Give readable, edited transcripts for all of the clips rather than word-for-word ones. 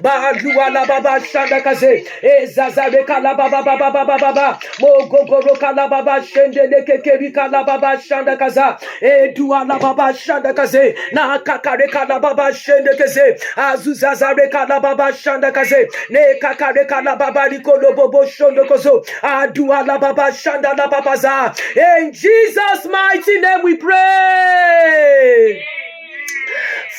Badua la baba shanda kaze. Ezazareka la baba baba baba baba. Mogogoroka la baba shende lekekerika la baba shanda kaza. Edua la baba shanda kaze. Na kakareka la baba shende kaze. Azuzazareka la baba shanda kaze. Ne kakareka la baba rikolo bobo shondo kozo. Adua la baba shanda la baba za. In Jesus' mighty name we pray.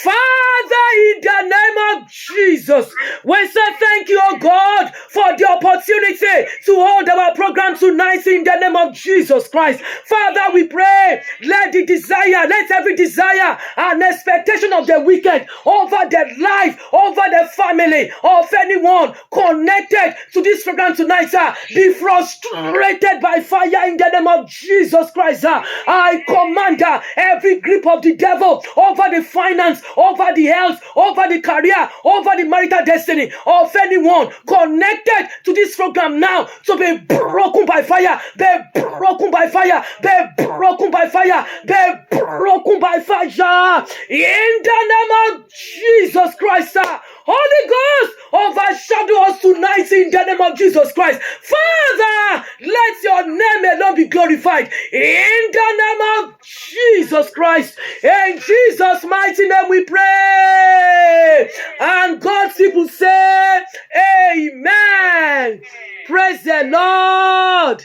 Father, in the name of Jesus, we say thank you, oh God, for the opportunity to hold our program tonight in the name of Jesus Christ. Father, we pray, let every desire and expectation of the wicked over the life, over the family of anyone connected to this program tonight, be frustrated by fire in the name of Jesus Christ. I command every grip of the devil over the finance, over the health, over the career, over the marital destiny of anyone connected to this program now to be broken by fire, be broken by fire, be broken by fire, be broken by fire. In the name of Jesus Christ, Holy Ghost, overshadow us tonight in the name of Jesus Christ. Father, let your name alone be glorified in the name of Jesus Christ. In Jesus' mighty name we pray. And God's people say, Amen. Praise the Lord.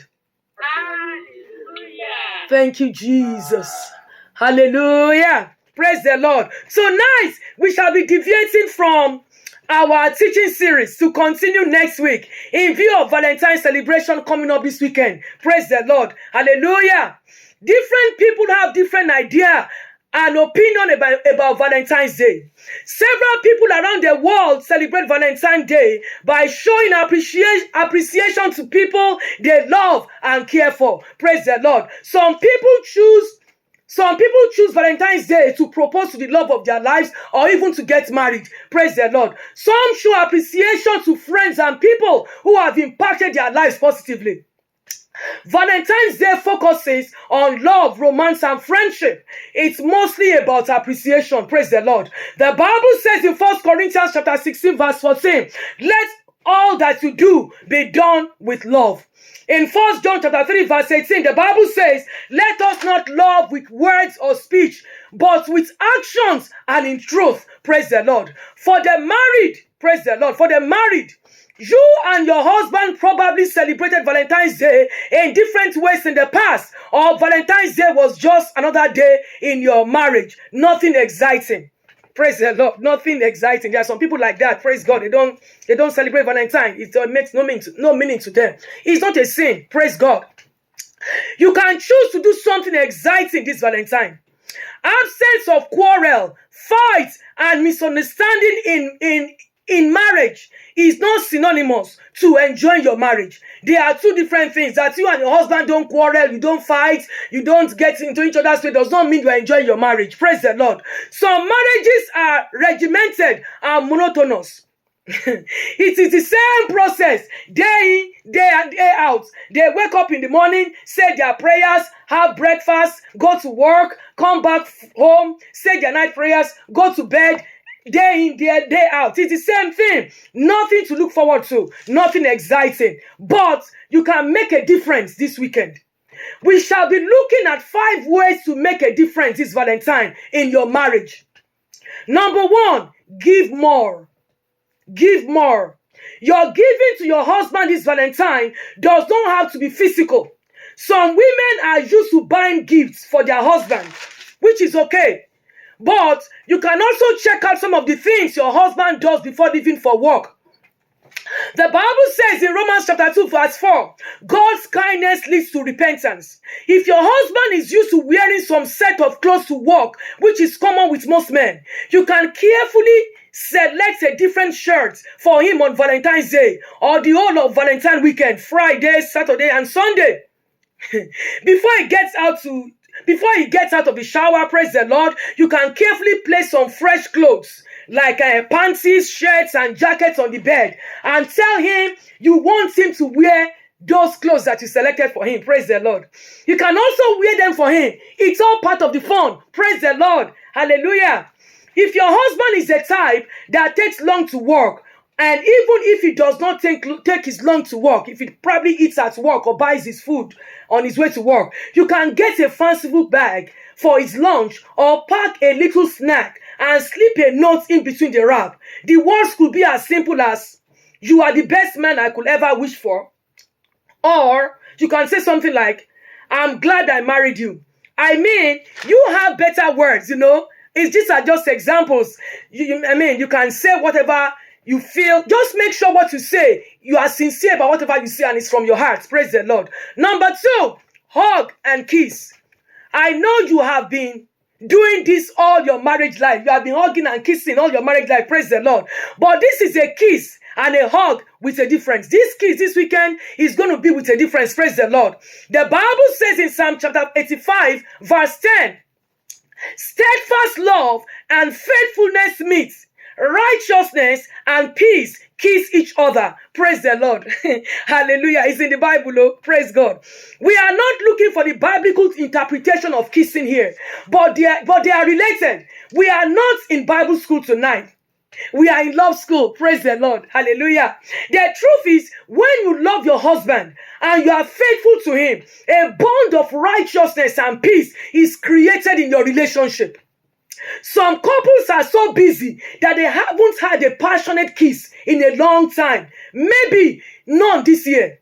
Hallelujah. Thank you, Jesus. Hallelujah. Praise the Lord. So tonight, we shall be deviating from our teaching series to continue next week in view of Valentine's celebration coming up this weekend. Praise the Lord. Hallelujah. Different people have different idea and opinion about Valentine's Day. Several people around the world celebrate Valentine's Day by showing appreciation to people they love and care for. Praise the Lord. Some people choose Valentine's Day to propose to the love of their lives or even to get married. Praise the Lord. Some show appreciation to friends and people who have impacted their lives positively. Valentine's Day focuses on love, romance, and friendship. It's mostly about appreciation. Praise the Lord. The Bible says in 1 Corinthians chapter 16, verse 14, let all that you do be done with love. In 1 John chapter 3, verse 18, the Bible says, let us not love with words or speech, but with actions and in truth. Praise the Lord. For the married, praise the Lord, for the married, you and your husband probably celebrated Valentine's Day in different ways in the past, or Valentine's Day was just another day in your marriage. Nothing exciting. Praise the Lord. Nothing exciting. There are some people like that. Praise God. They don't celebrate Valentine. It makes no meaning to them. It's not a sin. Praise God. You can choose to do something exciting this Valentine. Absence of quarrel, fight, and misunderstanding in marriage is not synonymous to enjoying your marriage. They are two different things. That you and your husband don't quarrel, you don't fight, you don't get into each other's way does not mean you are enjoying your marriage. Praise the Lord. Some marriages are regimented and monotonous. It is the same process day in, day out. They wake up in the morning, say their prayers, have breakfast, go to work, come back home, say their night prayers, go to bed. Day in, day out. It's the same thing. Nothing to look forward to. Nothing exciting. But you can make a difference this weekend. We shall be looking at 5 ways to make a difference this Valentine in your marriage. Number 1, give more. Give more. Your giving to your husband this Valentine does not have to be physical. Some women are used to buying gifts for their husband, which is okay. But you can also check out some of the things your husband does before leaving for work. The Bible says in Romans chapter 2 verse 4, God's kindness leads to repentance. If your husband is used to wearing some set of clothes to work, which is common with most men, you can carefully select a different shirt for him on Valentine's Day or the whole of Valentine weekend, Friday, Saturday, and Sunday. Before he gets out of the shower, praise the Lord, you can carefully place some fresh clothes like panties, shirts, and jackets on the bed and tell him you want him to wear those clothes that you selected for him. Praise the Lord. You can also wear them for him. It's all part of the fun. Praise the Lord. Hallelujah. If your husband is a type that takes long to work, and even if he does not take his long to work, if he probably eats at work or buys his food on his way to work, you can get a fanciful bag for his lunch or pack a little snack and slip a note in between the wrap. The words could be as simple as, "You are the best man I could ever wish for." Or you can say something like, "I'm glad I married you." I mean, you have better words, These are just examples. You can say whatever you feel. Just make sure what you say, you are sincere about whatever you say and it's from your heart. Praise the Lord. Number 2, hug and kiss. I know you have been doing this all your marriage life. You have been hugging and kissing all your marriage life. Praise the Lord. But this is a kiss and a hug with a difference. This kiss this weekend is going to be with a difference. Praise the Lord. The Bible says in Psalm chapter 85, verse 10, steadfast love and faithfulness meet. Righteousness and peace kiss each other. Praise the Lord. Hallelujah. It's in the Bible. Oh, praise God. We are not looking for the biblical interpretation of kissing here, but they are related. We are not in Bible school tonight. We are in love school. Praise the Lord. Hallelujah. The truth is, when you love your husband and you are faithful to him, a bond of righteousness and peace is created in your relationship. Some couples are so busy that they haven't had a passionate kiss in a long time. Maybe none this year.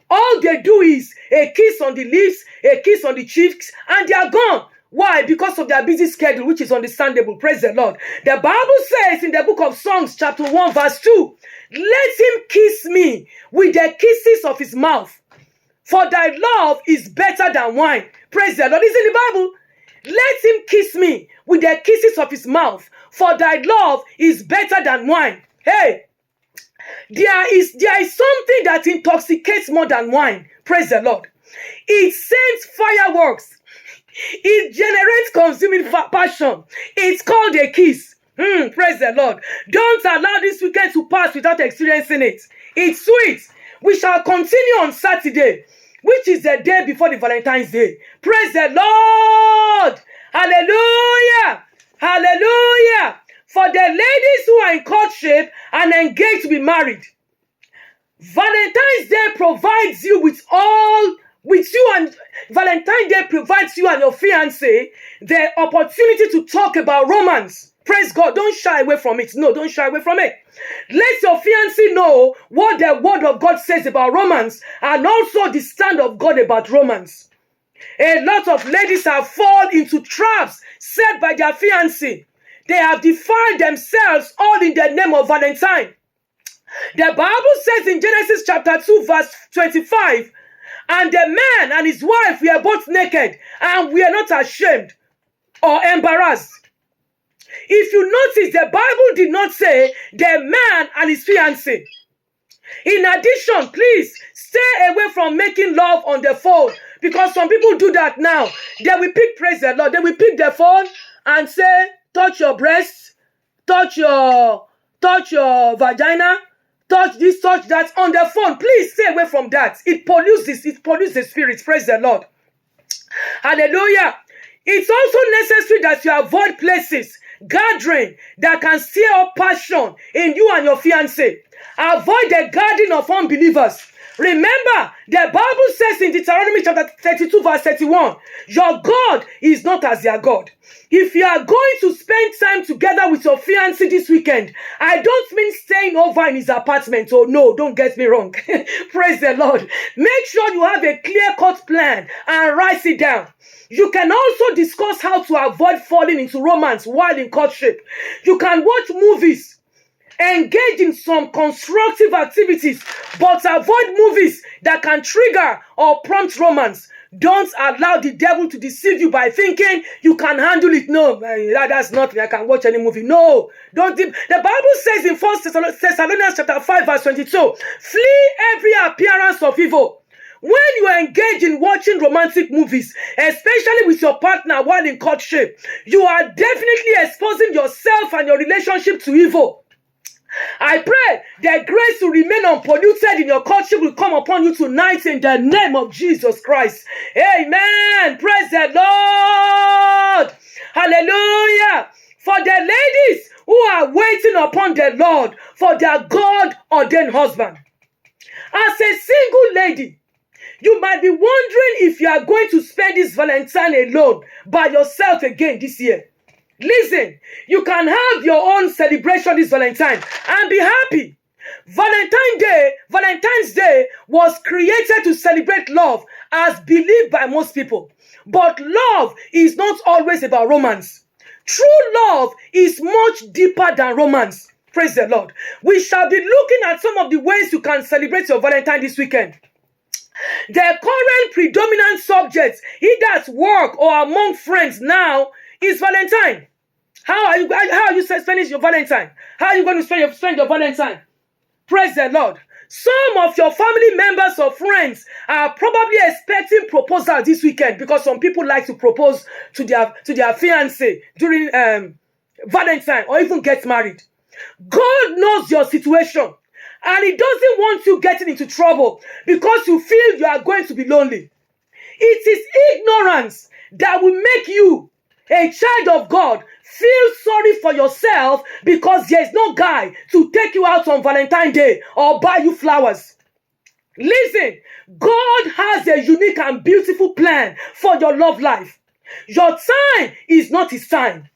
All they do is a kiss on the lips, a kiss on the cheeks, and they are gone. Why? Because of their busy schedule, which is understandable. Praise the Lord. The Bible says in the book of Songs, chapter 1, verse 2, let him kiss me with the kisses of his mouth, for thy love is better than wine. Praise the Lord. It's in the Bible. Let him kiss me with the kisses of his mouth, for thy love is better than wine. Hey, there is something that intoxicates more than wine. Praise the Lord. It sends fireworks. It generates consuming passion. It's called a kiss. Praise the Lord. Don't allow this weekend to pass without experiencing it. It's sweet. We shall continue on Saturday, which is the day before the Valentine's Day. Praise the Lord. Hallelujah. Hallelujah. For the ladies who are in courtship and engaged to be married, Valentine's Day provides you and Valentine's Day provides you and your fiancé the opportunity to talk about romance. Praise God. Don't shy away from it. No, don't shy away from it. Let your fiancé know what the word of God says about romance and also the stand of God about romance. A lot of ladies have fallen into traps set by their fiancé. They have defiled themselves all in the name of Valentine. The Bible says in Genesis chapter 2 verse 25, and the man and his wife were both naked and were not ashamed or embarrassed. If you notice, the Bible did not say the man and his fiancé. In addition, please stay away from making love on the phone, because some people do that now. They will pick, praise the Lord, they will pick the phone and say, touch your breast, touch your vagina, touch this, touch that on the phone. Please stay away from that. It pollutes the spirit. Praise the Lord. Hallelujah. It's also necessary that you avoid places, gathering that can stir up passion in you and your fiancé. Avoid the gathering of unbelievers. Remember, the Bible says in Deuteronomy chapter 32 verse 31, your God is not as their God. If you are going to spend time together with your fiancé this weekend, I don't mean staying over in his apartment. Oh no, don't get me wrong. Praise the Lord. Make sure you have a clear-cut plan and write it down. You can also discuss how to avoid falling into romance while in courtship. You can watch movies, engage in some constructive activities, but avoid movies that can trigger or prompt romance. Don't allow the devil to deceive you by thinking you can handle it. No, that's not me. I can watch any movie. No, don't. The Bible says in 1 Thessalonians chapter 5 verse 22, flee every appearance of evil. When you engage in watching romantic movies, especially with your partner while in courtship, you are definitely exposing yourself and your relationship to evil. I pray the grace to remain unpolluted in your courtship will come upon you tonight in the name of Jesus Christ. Amen. Praise the Lord. Hallelujah. For the ladies who are waiting upon the Lord for their God-ordained husband. As a single lady, you might be wondering if you are going to spend this Valentine alone by yourself again this year. Listen, you can have your own celebration this Valentine and be happy. Valentine's Day was created to celebrate love as believed by most people. But love is not always about romance. True love is much deeper than romance. Praise the Lord. We shall be looking at some of the ways you can celebrate your Valentine this weekend. The current predominant subject, either at work or among friends now, is Valentine. How are you spending your Valentine? How are you going to spend your Valentine? Praise the Lord. Some of your family members or friends are probably expecting proposal this weekend because some people like to propose to their fiancé during Valentine or even get married. God knows your situation and He doesn't want you getting into trouble because you feel you are going to be lonely. It is ignorance that will make you, a child of God, feel sorry for yourself because there is no guy to take you out on Valentine's Day or buy you flowers. Listen, God has a unique and beautiful plan for your love life. Your time is not His time.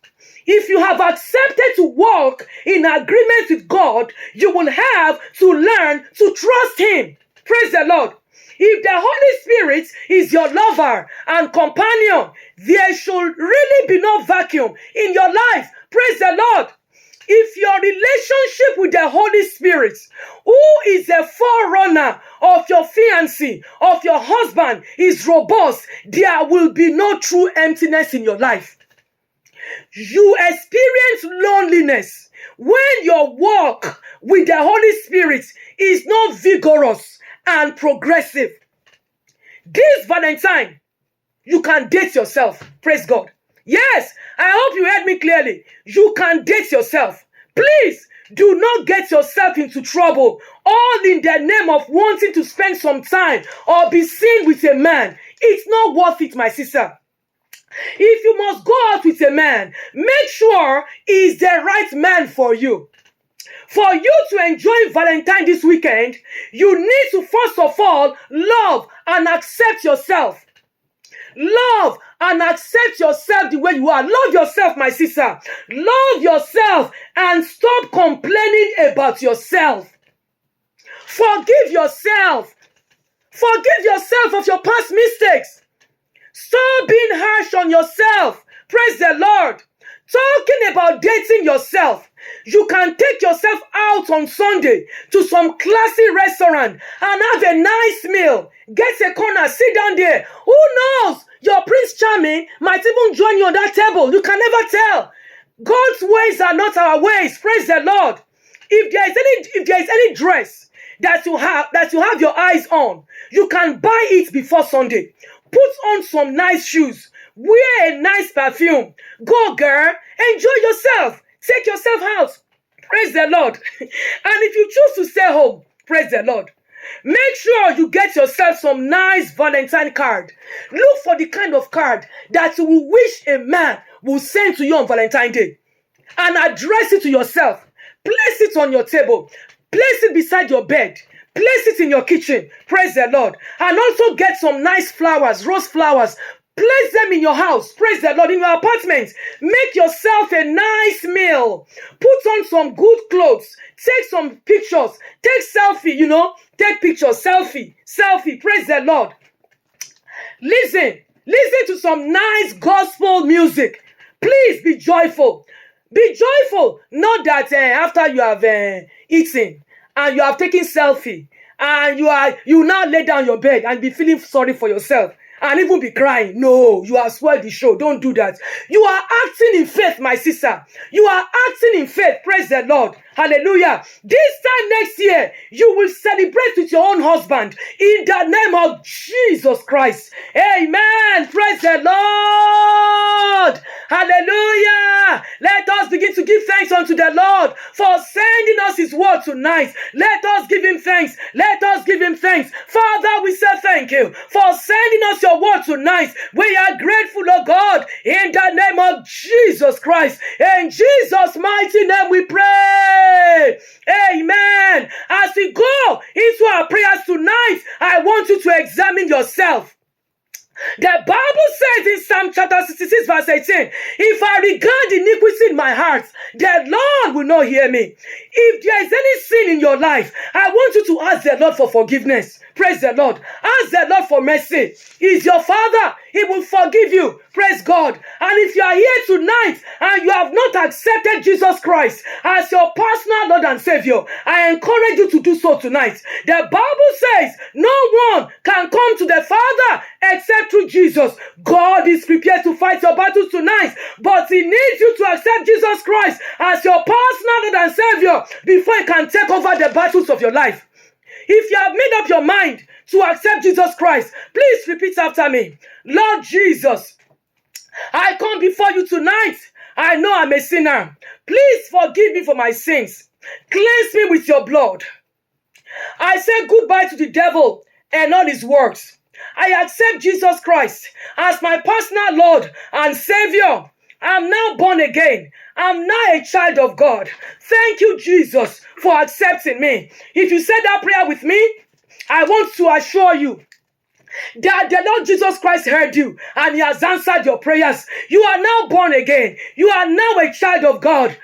If you have accepted to walk in agreement with God, you will have to learn to trust Him. Praise the Lord. If the Holy Spirit is your lover and companion, there should really be no vacuum in your life. Praise the Lord. If your relationship with the Holy Spirit, who is a forerunner of your fiancé, of your husband, is robust, there will be no true emptiness in your life. You experience loneliness when your walk with the Holy Spirit is not vigorous and progressive. This Valentine, you can date yourself. Praise God. Yes, I hope you heard me clearly. You can date yourself. Please do not get yourself into trouble, all in the name of wanting to spend some time or be seen with a man. It's not worth it, my sister. If you must go out with a man, make sure he's the right man for you. For you to enjoy Valentine this weekend, you need to first of all love and accept yourself. Love and accept yourself the way you are. Love yourself, my sister. Love yourself and stop complaining about yourself. Forgive yourself. Forgive yourself of your past mistakes. Stop being harsh on yourself. Praise the Lord. Talking about dating yourself, you can take yourself out on Sunday to some classy restaurant and have a nice meal. Get a corner, sit down there. Who knows? Your Prince Charming might even join you on that table. You can never tell. God's ways are not our ways. Praise the Lord. If there is any dress that you have your eyes on, you can buy it before Sunday. Put on some nice shoes. Wear a nice perfume. Go, girl. Enjoy yourself. Take yourself out. Praise the Lord. And if you choose to stay home, praise the Lord. Make sure you get yourself some nice Valentine card. Look for the kind of card that you will wish a man will send to you on Valentine's Day. And address it to yourself. Place it on your table. Place it beside your bed. Place it in your kitchen. Praise the Lord. And also get some nice flowers, rose flowers. Place them in your house. Praise the Lord. In your apartment. Make yourself a nice meal. Put on some good clothes. Take some pictures. Take selfie, Take pictures. Selfie. Praise the Lord. Listen to some nice gospel music. Please be joyful. Be joyful. Not that after you have eaten and you have taken selfie and you now lay down your bed and be feeling sorry for yourself and even be crying. No, you have spoiled the show. Don't do that. You are acting in faith, my sister. You are acting in faith. Praise the Lord. Hallelujah. This time next year, you will celebrate with your own husband in the name of Jesus Christ. Amen. Praise the Lord. Hallelujah. Let us begin to give thanks unto the Lord for sending us his word tonight. Let us give him thanks. Let us give him thanks. Father, we say thank you for sending us your word tonight. We are grateful, oh God, in the name of Jesus Christ. In Jesus' mighty name we pray. Amen. As we go into our prayers tonight, I want you to examine yourself. The Bible says in Psalm chapter 66 verse 18, if I regard iniquity in my heart, the Lord will not hear me. If there is any sin in your life, I want you to ask the Lord for forgiveness. Praise the Lord. Ask the Lord for mercy. He's your Father. He will forgive you. Praise God. And if you are here tonight and you have not accepted Jesus Christ as your personal Lord and Savior, I encourage you to do so tonight. The Bible says no one can come to the Father except through Jesus. God is prepared to fight your battles tonight, but he needs you to accept Jesus Christ as your personal Lord and Savior before he can take over the battles of your life. If you have made up your mind to accept Jesus Christ, please repeat after me. Lord Jesus, I come before you tonight. I know I'm a sinner. Please forgive me for my sins. Cleanse me with your blood. I say goodbye to the devil and all his works. I accept Jesus Christ as my personal Lord and Savior. I'm now born again. I'm now a child of God. Thank you, Jesus, for accepting me. If you said that prayer with me, I want to assure you that the Lord Jesus Christ heard you and he has answered your prayers. You are now born again. You are now a child of God.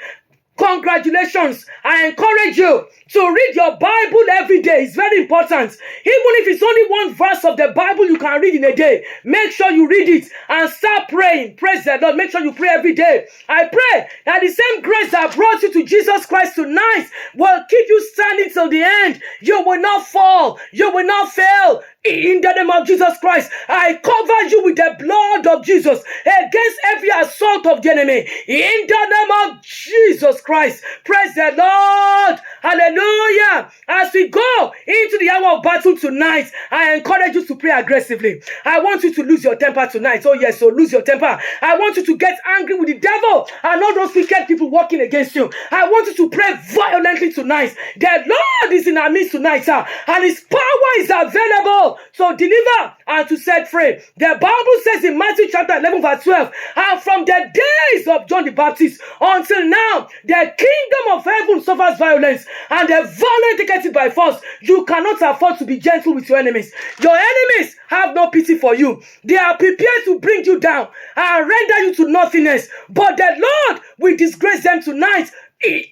Congratulations. I encourage you to read your Bible every day. It's very important. Even if it's only one verse of the Bible you can read in a day, make sure you read it and start praying. Praise the Lord. Make sure you pray every day. I pray that the same grace that brought you to Jesus Christ tonight will keep you standing till the end. You will not fall. You will not fail. In the name of Jesus Christ, I cover you with the blood of Jesus against every assault of the enemy. In the name of Jesus Christ, praise the Lord. Hallelujah. As we go into the hour of battle tonight, I encourage you to pray aggressively. I want you to lose your temper tonight. Oh yes, so lose your temper. I want you to get angry with the devil and all those wicked people working against you. I want you to pray violently tonight. The Lord is in our midst tonight, and his power is available to deliver and to set free. The Bible says in Matthew chapter 11 verse 12, and from the days of John the Baptist until now, the kingdom of heaven suffers violence, and the violent take it by force. You cannot afford to be gentle with your enemies. Your enemies have no pity for you. They are prepared to bring you down and render you to nothingness. But the Lord will disgrace them tonight in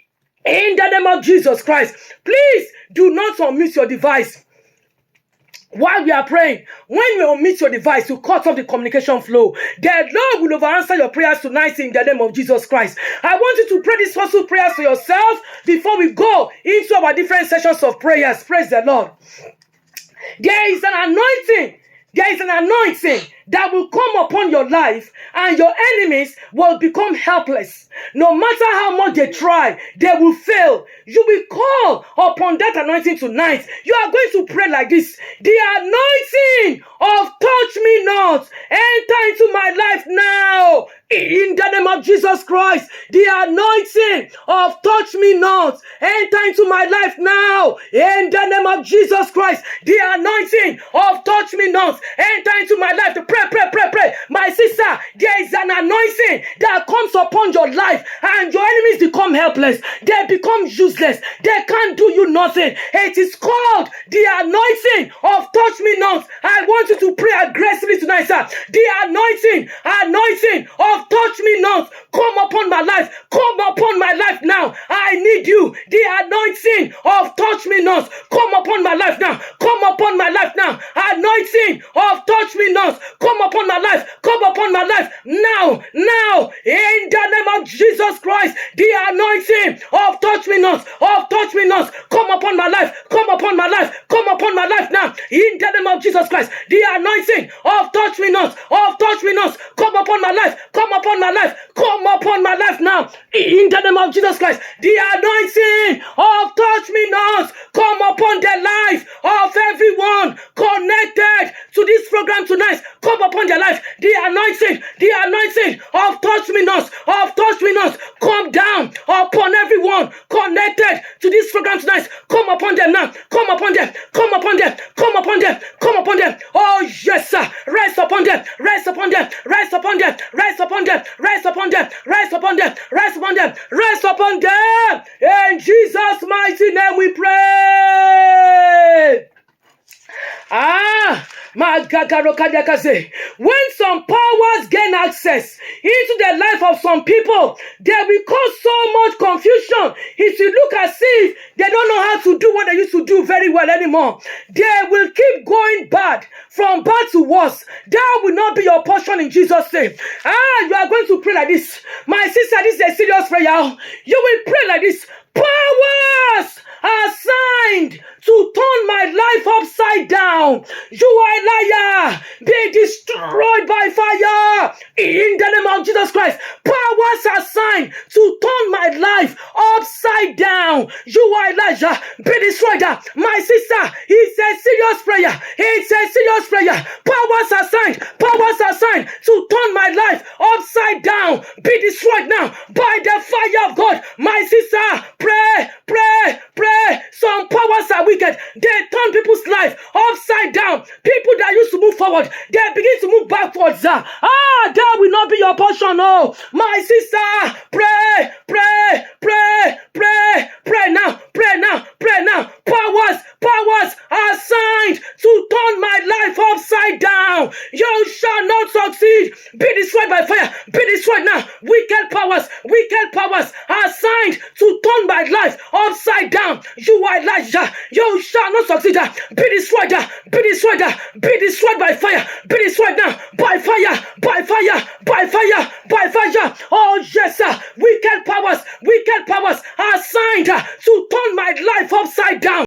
the name of Jesus Christ. Please do not unmute your device while we are praying. When you unmute your device, you cut off the communication flow. The Lord will over answer your prayers tonight in the name of Jesus Christ. I want you to pray these special prayers for yourself before we go into our different sessions of prayers. Praise the Lord. There is an anointing. There is an anointing that will come upon your life, and your enemies will become helpless. No matter how much they try, they will fail. You will call upon that anointing tonight. You are going to pray like this. The anointing of touch me not, enter into my life now. In the name of Jesus Christ, the anointing of touch me not, enter into my life now. In the name of Jesus Christ, the anointing of touch me not, enter into my life. To pray. My sister, there is an anointing that comes upon your life, and your enemies become helpless. They become useless. They can't do you nothing. It is called the anointing of touch me not. I want you to pray aggressively tonight, sir. The anointing of touch me not. Come upon my life. Come upon my life now. I need you. The anointing of touch me not. Come upon my life now. Come upon my life now. Anointing of touch me not. Come upon my life. Come upon my life now. In the name of Jesus Christ, the anointing of touch me not. Come upon my life. Come upon my life. Come upon my life now. In the name of Jesus Christ, the anointing of touch me not, come upon my life, come upon my life, come upon my life now. In the name of Jesus Christ, the anointing of touch me not, come upon the life of everyone connected to this program tonight. Come upon their life. The anointing of touch me not, come down upon everyone connected to this program tonight. Come upon them now. Come upon them. Come upon them. Come upon them. Come upon them. Oh yes, sir. Rest upon them. Rest upon them. Rest upon them. Rest upon them. Rest upon them. Rest upon them. Rest upon them. Rest upon them. In Jesus' mighty name we pray. When some powers gain access into the life of some people, they will cause so much confusion. It will look as if they don't know how to do what they used to do very well anymore. They will keep going bad, from bad to worse. That will not be your portion in Jesus' name. You are going to pray like this. My sister, this is a serious prayer. You will pray like this. Powers assigned to turn my life upside down, you are a liar. Be destroyed by fire in the name of Jesus Christ. Powers assigned to turn my life upside down, you are Elijah. Be destroyed. My sister, it's a serious prayer. It's a serious prayer. Powers assigned to turn my life upside down, be destroyed now by the fire of God. My sister, pray. Some powers are wicked. They turn people's life upside down. People that used to move forward, they begin to move backwards. That will not be your portion. No, my sister, pray now. Powers are assigned to turn my life upside down. You shall not succeed. Be destroyed by fire. Be destroyed now. Wicked powers are assigned to turn my life upside down. You are Elijah. You shall not succeed. Be destroyed. Be destroyed by fire. Be destroyed now by fire. Oh yes, sir. Wicked powers are assigned to turn my life upside down.